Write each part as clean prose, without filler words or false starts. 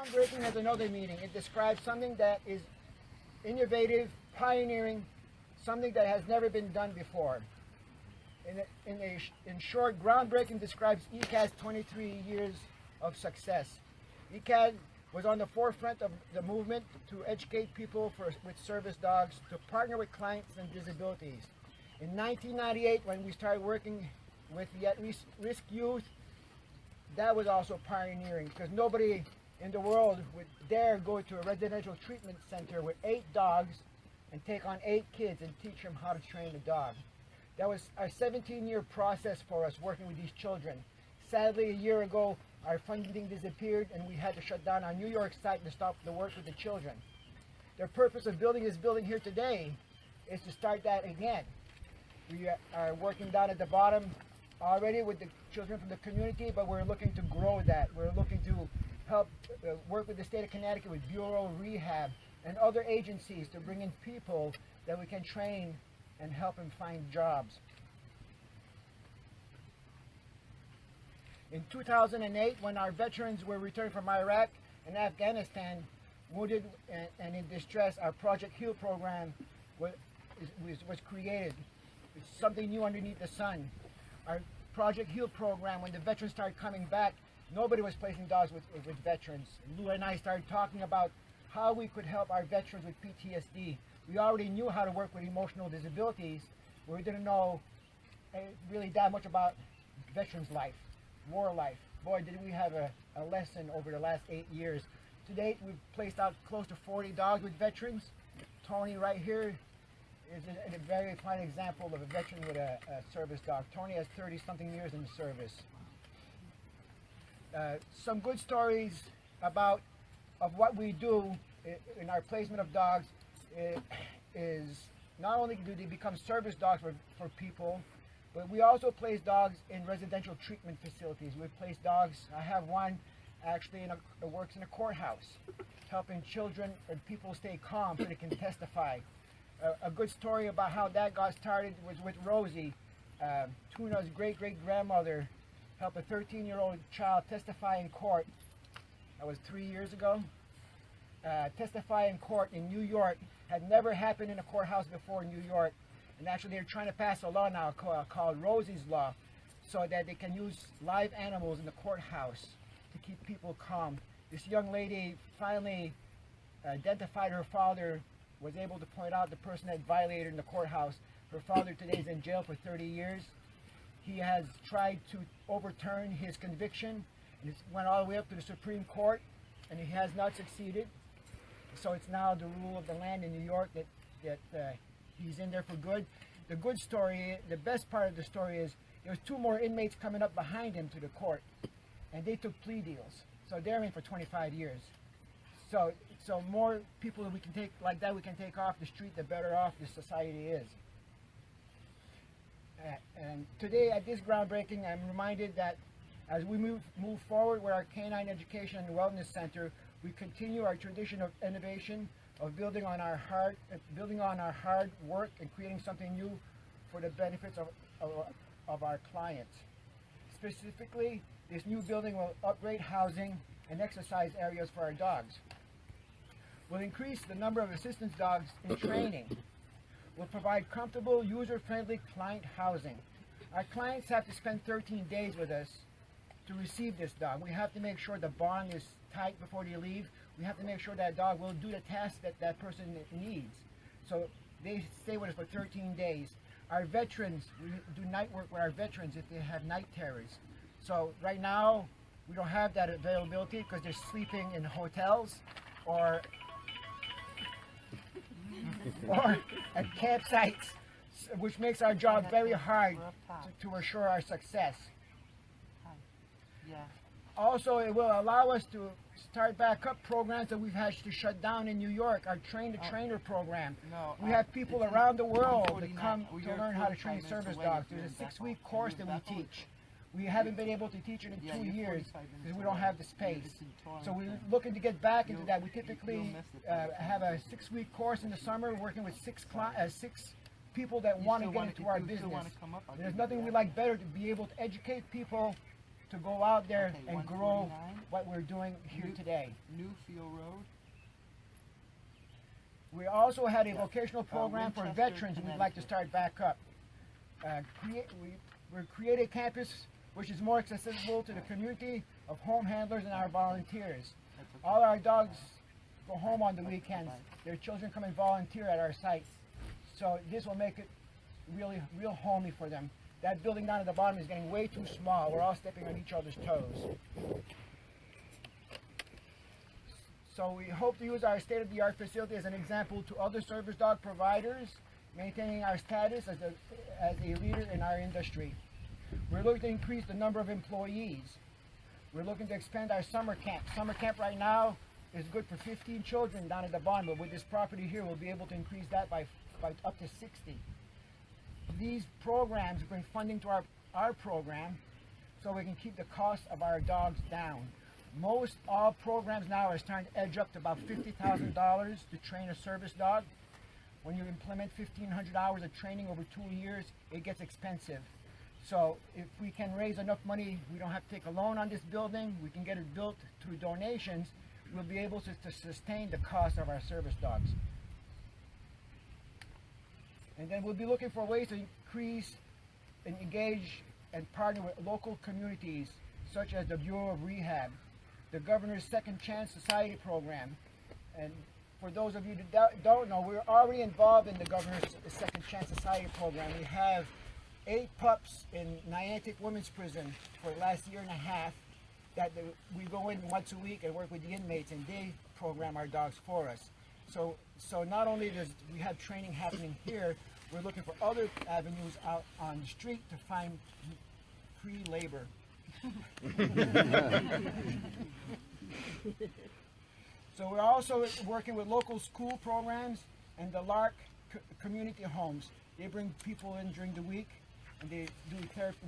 Groundbreaking has another meaning. It describes something that is innovative, pioneering, something that has never been done before. In short, groundbreaking describes ECAD's 23 years of success. ECAD was on the forefront of the movement to educate people with service dogs, to partner with clients and disabilities. In 1998, when we started working with the at-risk youth, that was also pioneering, because nobody in the world would dare go to a residential treatment center with 8 dogs and take on 8 kids and teach them how to train a dog. That was a 17-year process for us working with these children. Sadly, a year ago, our funding disappeared and we had to shut down our New York site to stop the work with the children. The purpose of building this building here today is to start that again. We are working down at the bottom already with the children from the community, but we're looking to grow that. We're looking to help work with the state of Connecticut with Bureau of Rehab and other agencies to bring in people that we can train and help them find jobs. In 2008, when our veterans were returned from Iraq and Afghanistan, wounded and in distress, our Project HEAL program was created. It's something new underneath the sun. Our Project HEAL program, when the veterans started coming back, nobody was placing dogs with veterans. Lou and I started talking about how we could help our veterans with PTSD. We already knew how to work with emotional disabilities, but we didn't know really that much about veterans' life, war life. Boy, did we have a lesson over the last 8 years. To date, we've placed out close to 40 dogs with veterans. Tony right here is a very fine example of a veteran with a service dog. Tony has 30-something years in the service. Some good stories of what we do in our placement of dogs is not only do they become service dogs for people, but we also place dogs in residential treatment facilities. We place dogs, I have one actually works in a courthouse, helping children and people stay calm so they can testify. A good story about how that got started was with Rosie. Tuna's great-great-grandmother helped a 13-year-old child testify in court. That was 3 years ago. Testify in court in New York had never happened in a courthouse before in New York. And actually they're trying to pass a law now called Rosie's Law, so that they can use live animals in the courthouse to keep people calm. This young lady finally identified her father, was able to point out the person that violated her in the courthouse. Her father today is in jail for 30 years. He has tried to overturn his conviction, and it went all the way up to the Supreme Court, and he has not succeeded. So it's now the rule of the land in New York that he's in there for good. The good story, the best part of the story is there was 2 more inmates coming up behind him to the court, and they took plea deals. So they're in for 25 years. So more people that we can take like that we can take off the street, the better off this society is. And today at this groundbreaking, I'm reminded that as we move forward with our Canine Education and Wellness Center, we continue our tradition of innovation, of building on our hard work and creating something new for the benefits of our clients. Specifically, this new building will upgrade housing and exercise areas for our dogs. We'll increase the number of assistance dogs in training. We'll provide comfortable, user-friendly client housing. Our clients have to spend 13 days with us to receive this dog. We have to make sure the bond is tight before they leave. We have to make sure that dog will do the task that that person needs. So they stay with us for 13 days. Our veterans, we do night work with our veterans if they have night terrors. So right now, we don't have that availability because they're sleeping in hotels or at campsites, which makes our job very hard to assure our success. Also, it will allow us to start back up programs that we've had to shut down in New York, our train-the-trainer program. We have people around the world that come to learn how to train service dogs. There's a 6-week course that we teach. We haven't been able to teach it in 2 years because we don't have the space. So we're looking to get back into that. We typically have a 6-week course in the summer working with 6 people that want to get into our business. There's nothing we like better to be able to educate people to go out there Okay, and grow 149. what we're doing here today. Newfield Road. We also had a vocational program for Winchester, veterans we'd like to start back up. We're creating a campus which is more accessible to the community of home handlers and our volunteers. All our dogs go home on the weekends. Their children come and volunteer at our site. So this will make it really real homey for them. That building down at the bottom is getting way too small. We're all stepping on each other's toes. So we hope to use our state-of-the-art facility as an example to other service dog providers, maintaining our status as a leader in our industry. We're looking to increase the number of employees. We're looking to expand our summer camp. Summer camp right now is good for 15 children down at the bottom, but with this property here, we'll be able to increase that by up to 60. These programs bring funding to our program so we can keep the cost of our dogs down. Most all programs now are starting to edge up to about $50,000 to train a service dog. When you implement 1,500 hours of training over 2 years, it gets expensive. So if we can raise enough money, we don't have to take a loan on this building, we can get it built through donations, we'll be able to sustain the cost of our service dogs. And then we'll be looking for ways to increase and engage and partner with local communities, such as the Bureau of Rehab, the Governor's Second Chance Society program. And for those of you that don't know, we're already involved in the Governor's Second Chance Society program. We have 8 pups in Niantic Women's Prison for the last year and a half that we go in once a week and work with the inmates, and they program our dogs for us. So not only does we have training happening here, we're looking for other avenues out on the street to find free labor. So we're also working with local school programs and the Lark community homes. They bring people in during the week, and we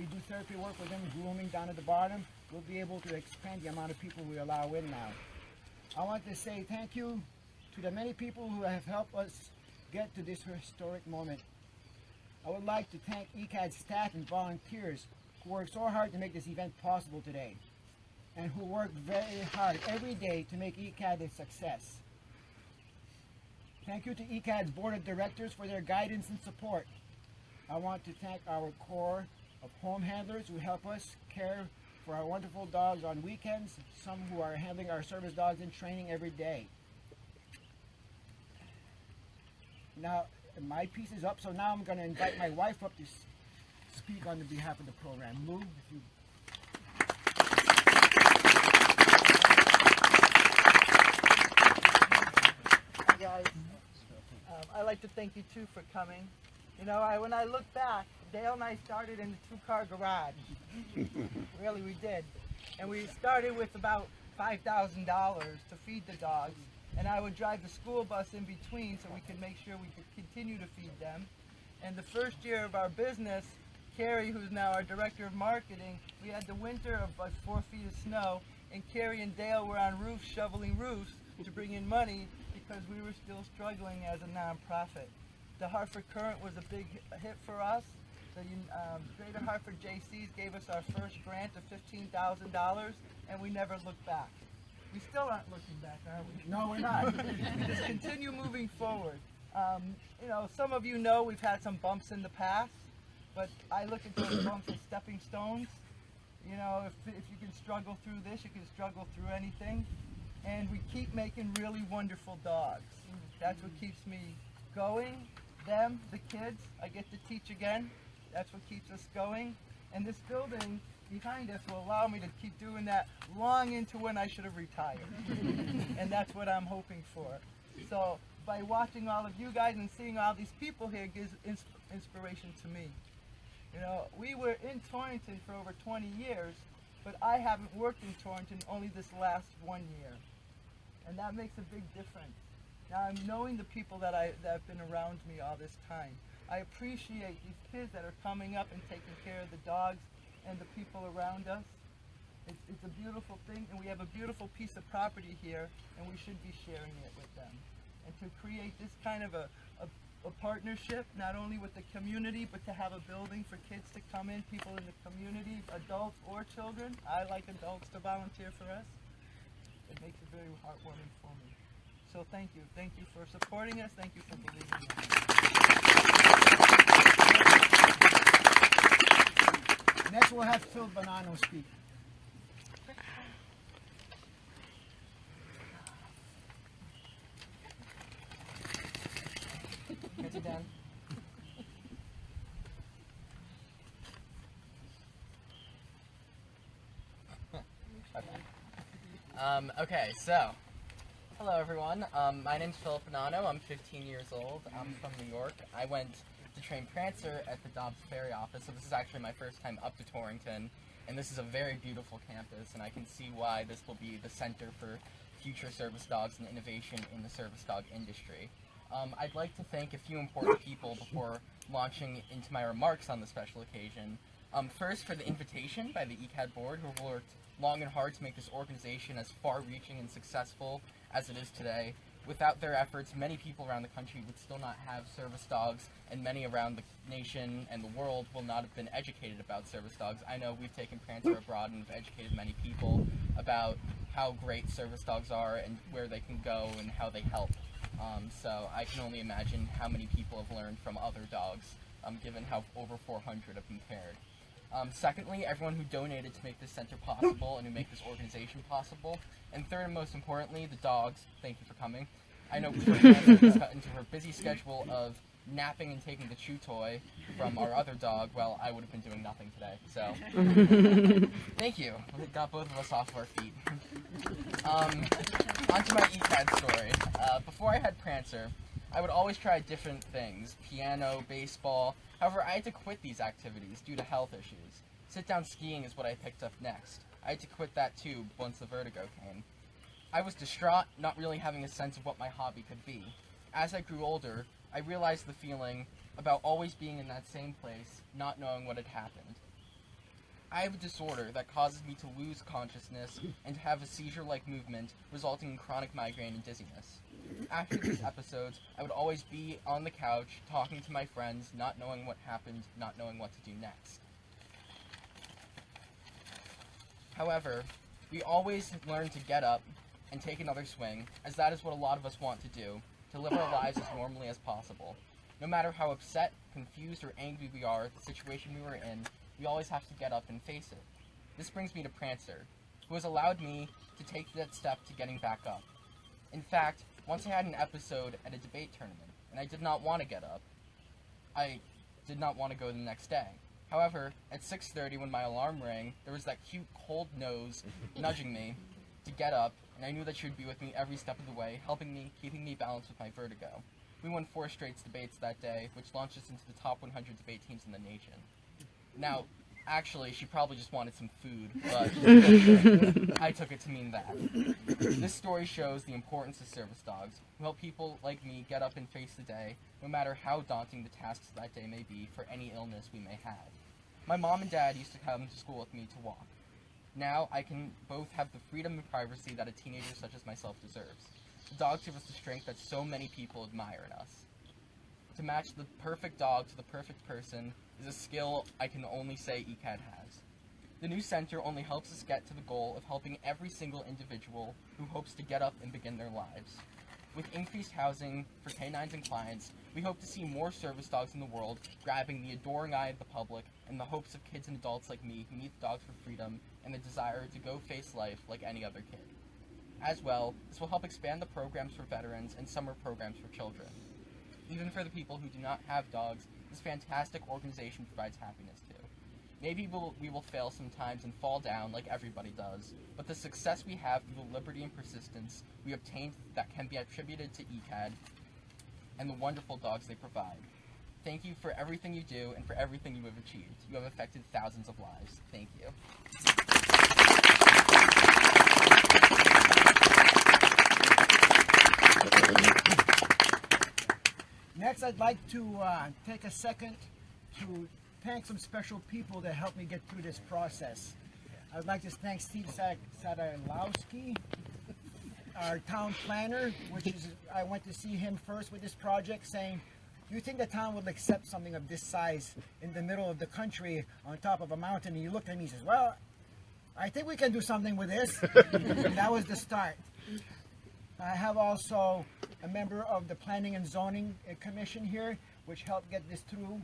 do therapy work with them, grooming down at the bottom. We'll be able to expand the amount of people we allow in now. I want to say thank you to the many people who have helped us get to this historic moment. I would like to thank ECAD staff and volunteers who worked so hard to make this event possible today, and who worked very hard every day to make ECAD a success. Thank you to ECAD's Board of Directors for their guidance and support. I want to thank our core of home handlers who help us care for our wonderful dogs on weekends, some who are handling our service dogs in training every day. Now, my piece is up, so now I'm going to invite my wife up to speak on the behalf of the program. Lou, if you... Hi guys, I'd like to thank you too for coming. You know, when I look back, Dale and I started in the 2-car garage. Really, we did. And we started with about $5,000 to feed the dogs. And I would drive the school bus in between so we could make sure we could continue to feed them. And the first year of our business, Carrie, who's now our director of marketing, we had the winter of like 4 feet of snow, and Carrie and Dale were on roofs shoveling roofs to bring in money because we were still struggling as a nonprofit. The Hartford Current was a big hit for us. The Greater Hartford JCs gave us our first grant of $15,000, and we never looked back. We still aren't looking back, are we? No, we're not. Just continue moving forward. You know, some of you know we've had some bumps in the past, but I look at those bumps as stepping stones. You know, if you can struggle through this, you can struggle through anything. And we keep making really wonderful dogs. That's what keeps me going. Them, the kids, I get to teach again. That's what keeps us going. And this building behind us will allow me to keep doing that long into when I should have retired. And that's what I'm hoping for. So by watching all of you guys and seeing all these people here gives inspiration to me. You know, we were in Torrington for over 20 years, but I haven't worked in Torrington only this last 1 year. And that makes a big difference. Now I'm knowing the people that have been around me all this time. I appreciate these kids that are coming up and taking care of the dogs and the people around us. It's a beautiful thing, and we have a beautiful piece of property here, and we should be sharing it with them. And to create this kind of a a partnership, not only with the community, but to have a building for kids to come in, people in the community, adults or children. I like adults to volunteer for us. It makes it very heartwarming for me. So thank you. Thank you for supporting us. Thank you for believing in us. Next we'll have Phil Bonanno speak. Get it done. Okay, so, hello everyone. My name's Philip Bonanno. I'm 15 years old. I'm from New York. I went to train Prancer at the Dobbs Ferry office, so this is actually my first time up to Torrington, and this is a very beautiful campus, and I can see why this will be the center for future service dogs and innovation in the service dog industry. I'd like to thank a few important people before launching into my remarks on the special occasion. First, for the invitation by the ECAD board, who have worked long and hard to make this organization as far-reaching and successful as it is today. Without their efforts, many people around the country would still not have service dogs, and many around the nation and the world will not have been educated about service dogs. I know we've taken Prancer abroad and have educated many people about how great service dogs are and where they can go and how they help. So I can only imagine how many people have learned from other dogs, given how over 400 have been paired. Secondly, everyone who donated to make this center possible and who make this organization possible. And third and most importantly, the dogs. Thank you for coming. I know Prancer cut into her busy schedule of napping and taking the chew toy from our other dog while I would have been doing nothing today. So, thank you. It got both of us off our feet. On to my ECAD story. Before I had Prancer, I would always try different things, piano, baseball. However, I had to quit these activities due to health issues. Sit-down skiing is what I picked up next. I had to quit that too once the vertigo came. I was distraught, not really having a sense of what my hobby could be. As I grew older, I realized the feeling about always being in that same place, not knowing what had happened. I have a disorder that causes me to lose consciousness and to have a seizure-like movement, resulting in chronic migraine and dizziness. After these episodes, I would always be on the couch, talking to my friends, not knowing what happened, not knowing what to do next. However, we always learn to get up and take another swing, as that is what a lot of us want to do, to live our lives as normally as possible. No matter how upset, confused, or angry we are at the situation we were in, we always have to get up and face it. This brings me to Prancer, who has allowed me to take that step to getting back up. In fact, once I had an episode at a debate tournament, and I did not want to get up. I did not want to go the next day. However, at 6:30 when my alarm rang, there was that cute cold nose nudging me to get up, and I knew that she would be with me every step of the way, helping me, keeping me balanced with my vertigo. We won 4 straight debates that day, which launched us into the top 100 debate teams in the nation. Now, actually, she probably just wanted some food, but I took it to mean that. This story shows the importance of service dogs, who help people like me get up and face the day, no matter how daunting the tasks that day may be for any illness we may have. My mom and dad used to come to school with me to walk. Now, I can both have the freedom and privacy that a teenager such as myself deserves. The dogs give us the strength that so many people admire in us. To match the perfect dog to the perfect person is a skill I can only say ECAD has. The new center only helps us get to the goal of helping every single individual who hopes to get up and begin their lives. With increased housing for canines and clients, we hope to see more service dogs in the world, grabbing the adoring eye of the public and the hopes of kids and adults like me who meet dogs for freedom and the desire to go face life like any other kid. As well, this will help expand the programs for veterans and summer programs for children. Even for the people who do not have dogs, this fantastic organization provides happiness too. Maybe we will fail sometimes and fall down like everybody does, but the success we have through the liberty and persistence we obtained that can be attributed to ECAD and the wonderful dogs they provide. Thank you for everything you do and for everything you have achieved. You have affected thousands of lives. Thank you. Next, I'd like to take a second to thank some special people that helped me get through this process. I'd like to thank Steve Sadalowski, our town planner, which is, I went to see him first with this project saying, Do you think the town would accept something of this size in the middle of the country on top of a mountain? And you looked at me and says, well, I think we can do something with this. And that was the start. I have also a member of the Planning and Zoning Commission here, which helped get this through.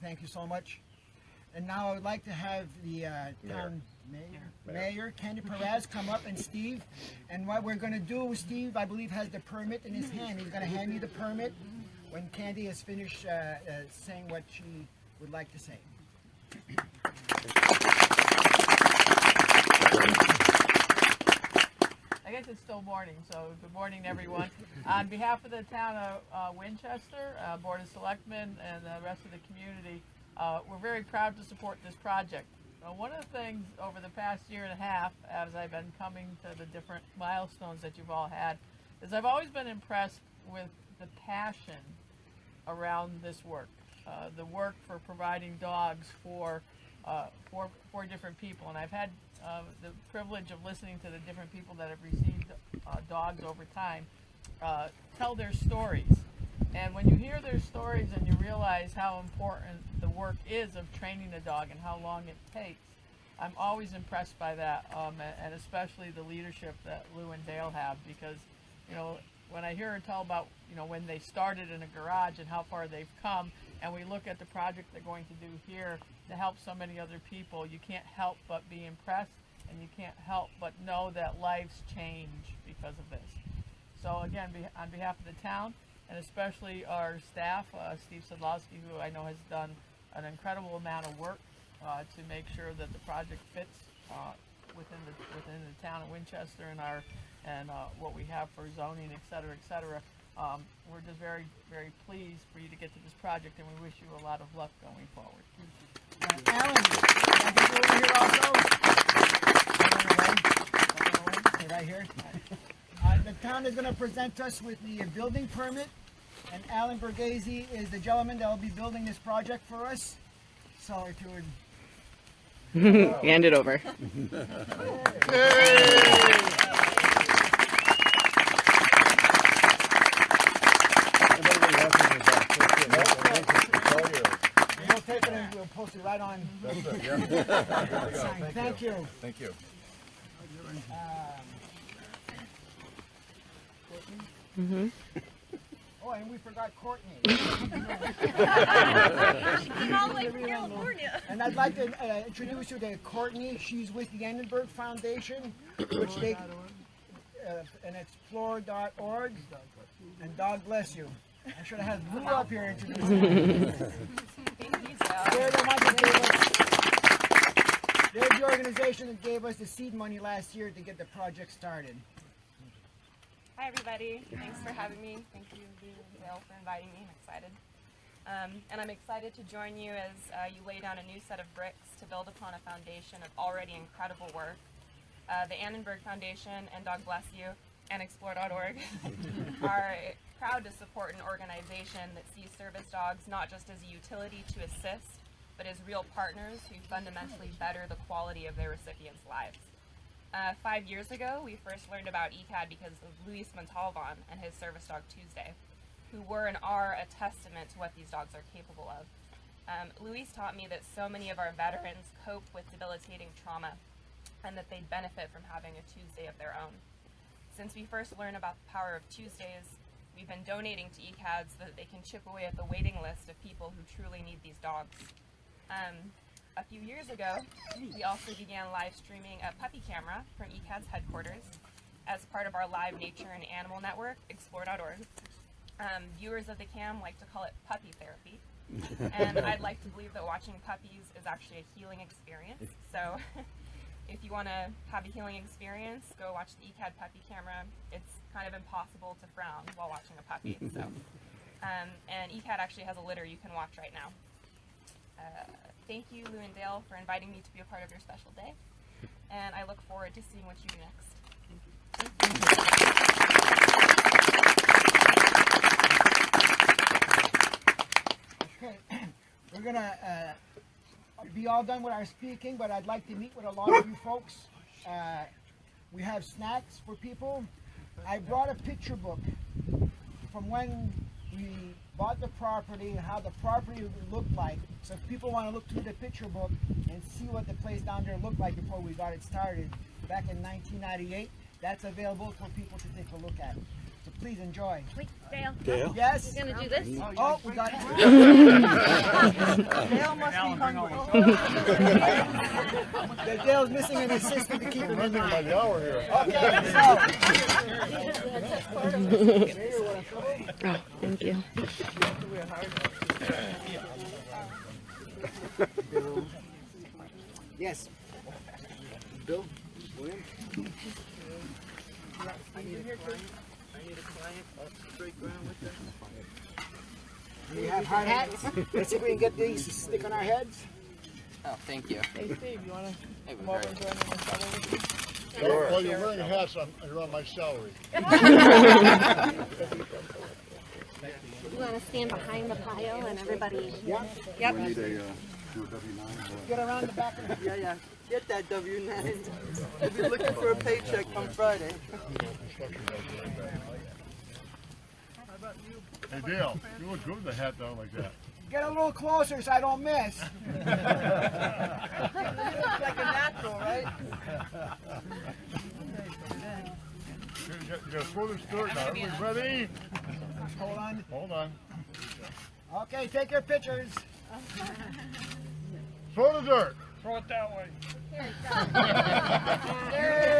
Thank you so much. And now I would like to have the town mayor, Candy Perez, come up, and Steve. And what we're going to do, Steve, I believe, has the permit in his hand. He's going to hand me the permit when Candy has finished saying what she would like to say. I guess it's still morning, so good morning, everyone. On behalf of the town of Winchester, Board of Selectmen, and the rest of the community, we're very proud to support this project. One of the things over the past year and a half, as I've been coming to the different milestones that you've all had, is I've always been impressed with the passion around this work. The work for providing dogs for different people. And I've had the privilege of listening to the different people that have received dogs over time tell their stories. And when you hear their stories and you realize how important the work is of training a dog and how long it takes, I'm always impressed by that, and especially the leadership that Lou and Dale have, because, you know, when I hear her tell about, you know, when they started in a garage and how far they've come, and we look at the project they're going to do here to help so many other people, you can't help but be impressed, and you can't help but know that lives change because of this. So again, on behalf of the town, and especially our staff, Steve Sadlowski, who I know has done an incredible amount of work to make sure that the project fits within the town of Winchester and what we have for zoning, et cetera, we're just very, very pleased for you to get to this project, and we wish you a lot of luck going forward. Alan, can you over here also? Okay, right here. The town is going to present us with the building permit, and Alan Borghese is the gentleman that will be building this project for us. So if you would hand it over. We'll take it and we'll post it right on. That's it, yeah. Thank you. Thank you. Oh, and we forgot Courtney. I'm all the way from California. And I'd like to introduce you to Courtney. She's with the Annenberg Foundation, which they, and it's floor.org. And dog bless you. I should have had Lou up here introducing you. They're the organization that gave us the seed money last year to get the project started. Hi everybody, thanks for having me. Thank you, Lou and Dale, for inviting me. I'm excited. And I'm excited to join you as you lay down a new set of bricks to build upon a foundation of already incredible work. The Annenberg Foundation and Dog Bless You and Explore.org are proud to support an organization that sees service dogs not just as a utility to assist, but as real partners who fundamentally better the quality of their recipients' lives. 5 years ago, we first learned about ECAD because of Luis Montalvan and his service dog Tuesday, who were and are a testament to what these dogs are capable of. Luis taught me that so many of our veterans cope with debilitating trauma and that they benefit from having a Tuesday of their own. Since we first learned about the power of Tuesdays, we've been donating to ECAD so that they can chip away at the waiting list of people who truly need these dogs. A few years ago, we also began live streaming a puppy camera from ECAD's headquarters as part of our live nature and animal network, Explore.org. Viewers of the cam like to call it puppy therapy, and I'd like to believe that watching puppies is actually a healing experience. So if you want to have a healing experience, go watch the ECAD puppy camera. It's kind of impossible to frown while watching a puppy. So, and ECAD actually has a litter you can watch right now. Thank you, Lou and Dale, for inviting me to be a part of your special day, and I look forward to seeing what you do next. Okay, we're gonna be all done with our speaking, but I'd like to meet with a lot of you folks. We have snacks for people. I brought a picture book from when we bought the property and how the property looked like. So if people want to look through the picture book and see what the place down there looked like before we got it started back in 1998, that's available for people to take a look at. So please enjoy. Wait, Dale. Dale? Yes? You're gonna do this? Oh, we got Dale must be hungry. Dale's missing an assistant to keep him in line. My hour here. Okay, Oh, thank you. yes. Bill? William? I need a client off straight ground with them. We have hard hats. Let's see if we can get these to stick on our heads. Oh, thank you. Hey Steve, you wanna It come was over and very. join me in the shovel with me? Sure. While you're wearing hats, you're on my salary. You want to stand behind the pile and everybody? Yeah. Yep. Need a W-9. Get around the back of the Yeah. Get that W-9. We'll be looking for a paycheck come Friday. Hey Dale, you look good with the hat down like that. Get a little closer so I don't miss. Like a natural, right? You gotta throw this dirt now. Everybody's ready? Hold on. Hold on. Okay, take your pictures. Throw the dirt. There